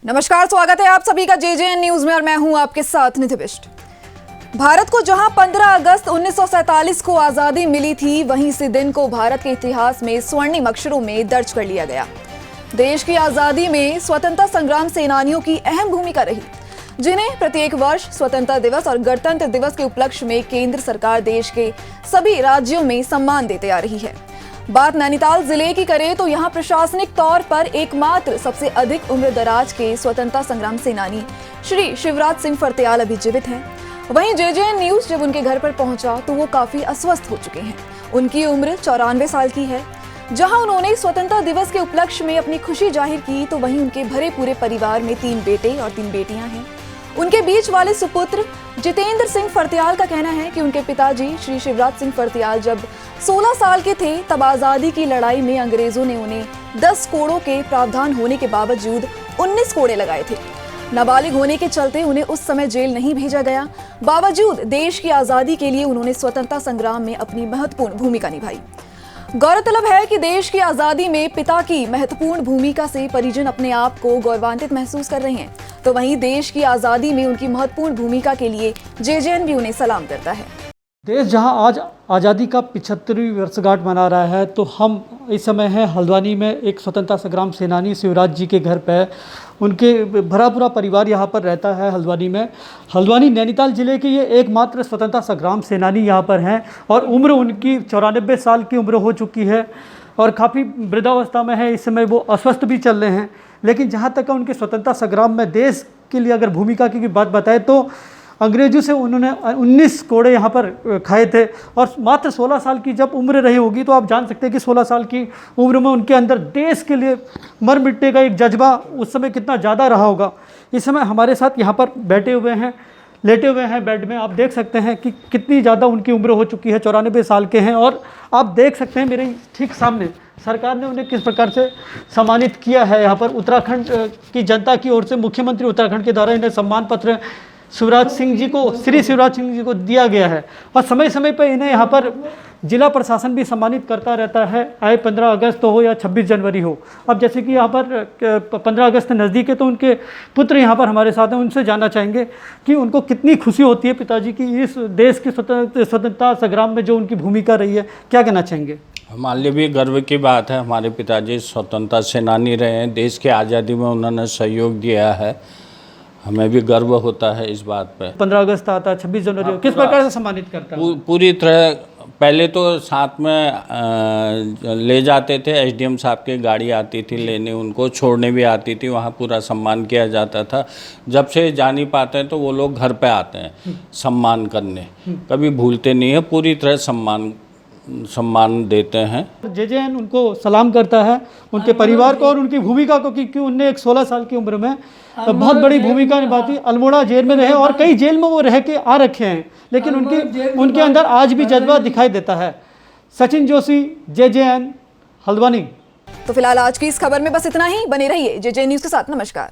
नमस्कार, स्वागत है आप सभी का जेजेएन न्यूज में और मैं हूं आपके साथ निधि बिष्ट। भारत को जहां 15 अगस्त 1947 को आजादी मिली थी, वहीं इसी दिन को भारत के इतिहास में स्वर्णिम अक्षरों में दर्ज कर लिया गया। देश की आजादी में स्वतंत्रता संग्राम सेनानियों की अहम भूमिका रही, जिन्हें प्रत्येक वर्ष स्वतंत्रता दिवस और गणतंत्र दिवस के उपलक्ष्य में केंद्र सरकार देश के सभी राज्यों में सम्मान देते आ रही है। बात नैनीताल जिले की करें तो यहाँ प्रशासनिक तौर पर एकमात्र सबसे अधिक उम्र दराज के स्वतंत्रता संग्राम सेनानी श्री शिवराज सिंह फर्त्याल अभी जीवित हैं। वहीं जेजेएन न्यूज जब उनके घर पर पहुंचा तो वो काफी अस्वस्थ हो चुके हैं। उनकी उम्र 94 साल की है। जहां उन्होंने स्वतंत्रता दिवस के उपलक्ष्य में अपनी खुशी जाहिर की, तो वहीं उनके भरे पूरे परिवार में 3 बेटे और 3 बेटियां हैं। उनके बीच वाले सुपुत्र जितेंद्र सिंह फर्त्याल का कहना है कि उनके पिताजी श्री शिवराज सिंह फर्त्याल जब 16 साल के थे, तब आजादी की लड़ाई में अंग्रेजों ने उन्हें 10 कोड़ों के प्रावधान होने के बावजूद 19 कोड़े लगाए थे। नाबालिग होने के चलते उन्हें उस समय जेल नहीं भेजा गया। बावजूद देश की आजादी के लिए उन्होंने स्वतंत्रता संग्राम में अपनी महत्वपूर्ण भूमिका निभाई। गौरतलब है कि देश की आजादी में पिता की महत्वपूर्ण भूमिका से परिजन अपने आप को गौरवान्वित महसूस कर रहे हैं, तो वहीं देश की आजादी में उनकी महत्वपूर्ण भूमिका के लिए जेजेएन भी उन्हें सलाम करता है। देश जहां आज आज़ादी का 75वीं वर्षगांठ मना रहा है, तो हम इस समय हैं हल्द्वानी में एक स्वतंत्रता संग्राम सेनानी शिवराज जी के घर पे। उनके भरा पूरा परिवार यहाँ पर रहता है हल्द्वानी में। हल्द्वानी नैनीताल जिले के ये एकमात्र स्वतंत्रता संग्राम सेनानी यहाँ पर हैं और उम्र उनकी 94 साल की उम्र हो चुकी है और काफ़ी वृद्धावस्था में है। इस समय वो अस्वस्थ भी चल रहे हैं, लेकिन जहाँ तक उनके स्वतंत्रता संग्राम में देश के लिए अगर भूमिका की बात बताए तो अंग्रेजों से उन्होंने 19 कोड़े यहाँ पर खाए थे और मात्र 16 साल की जब उम्र रही होगी, तो आप जान सकते हैं कि 16 साल की उम्र में उनके अंदर देश के लिए मर मिटने का एक जज्बा उस समय कितना ज़्यादा रहा होगा। इस समय हमारे साथ यहाँ पर बैठे हुए हैं, लेटे हुए हैं बेड में। आप देख सकते हैं कि कितनी ज़्यादा उनकी उम्र हो चुकी है, 94 साल के हैं। और आप देख सकते हैं मेरे ठीक सामने सरकार ने उन्हें किस प्रकार से सम्मानित किया है। यहाँ पर उत्तराखंड की जनता की ओर से मुख्यमंत्री उत्तराखंड के द्वारा इन्हें सम्मान पत्र शिवराज सिंह जी को, श्री शिवराज सिंह जी को दिया गया है और समय समय पर इन्हें यहाँ पर जिला प्रशासन भी सम्मानित करता रहता है, आए 15 अगस्त हो या 26 जनवरी हो। अब जैसे कि यहाँ पर 15 अगस्त नज़दीक है, तो उनके पुत्र यहाँ पर हमारे साथ हैं। उनसे जानना चाहेंगे कि उनको कितनी खुशी होती है पिताजी की इस देश के स्वतंत्रता संग्राम में जो उनकी भूमिका रही है, क्या कहना चाहेंगे? हमारे लिए भी गर्व की बात है। हमारे पिताजी स्वतंत्रता सेनानी रहे हैं, देश की आज़ादी में उन्होंने सहयोग दिया है, हमें भी गर्व होता है इस बात पे। 15 अगस्त आता है, 26 जनवरी, किस प्रकार से सम्मानित करता है? पूरी तरह पहले तो साथ में ले जाते थे, एसडीएम साहब की गाड़ी आती थी लेने, उनको छोड़ने भी आती थी, वहाँ पूरा सम्मान किया जाता था। जब से जा नहीं पाते हैं तो वो लोग घर पे आते हैं सम्मान करने, कभी भूलते नहीं है, पूरी तरह सम्मान देते हैं। जेजेएन उनको सलाम करता है, उनके परिवार को और उनकी भूमिका को, क्योंकि उनने एक 16 साल की उम्र में बहुत बड़ी भूमिका निभाती। अल्मोड़ा जेल में रहे और कई जेल में वो रह के आ रखे हैं, लेकिन उनके अंदर आज भी जज्बा दिखाई देता है। सचिन जोशी, जेजेएन, हल्द्वानी। तो फिलहाल आज की इस खबर में बस इतना ही। बने रहिए जेजेएन न्यूज के साथ। नमस्कार।